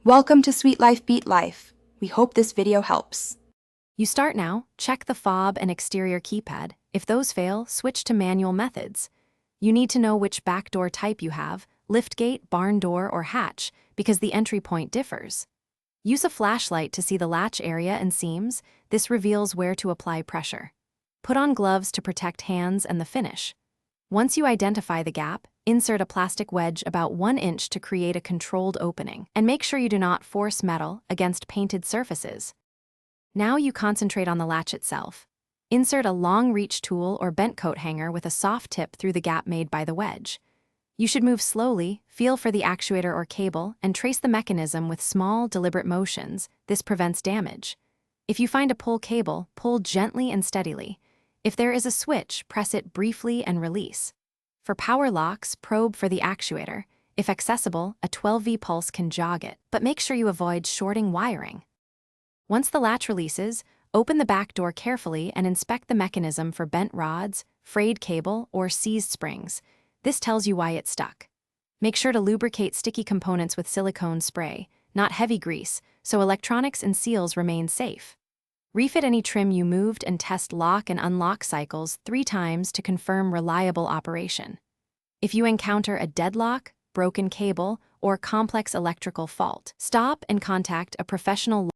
Welcome to Sweet Life Beat Life. We hope this video helps. You start now, check the fob and exterior keypad. If those fail, switch to manual methods. You need to know which backdoor type you have, liftgate, barn door, or hatch, because the entry point differs. Use a flashlight to see the latch area and seams. This reveals where to apply pressure. Put on gloves to protect hands and the finish. Once you identify the gap, insert a plastic wedge about 1 inch to create a controlled opening, and make sure you do not force metal against painted surfaces. Now you concentrate on the latch itself. Insert a long reach tool or bent coat hanger with a soft tip through the gap made by the wedge. You should move slowly, feel for the actuator or cable, and trace the mechanism with small, deliberate motions. This prevents damage. If you find a pull cable, pull gently and steadily. If there is a switch, press it briefly and release. For power locks, probe for the actuator. If accessible, a 12V pulse can jog it, but make sure you avoid shorting wiring. Once the latch releases, open the back door carefully and inspect the mechanism for bent rods, frayed cable, or seized springs. This tells you why it's stuck. Make sure to lubricate sticky components with silicone spray, not heavy grease, so electronics and seals remain safe. Refit any trim you moved and test lock and unlock cycles 3 times to confirm reliable operation. If you encounter a deadlock, broken cable, or complex electrical fault, stop and contact a professional.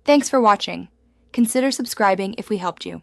Thanks for watching. Consider subscribing if we helped you.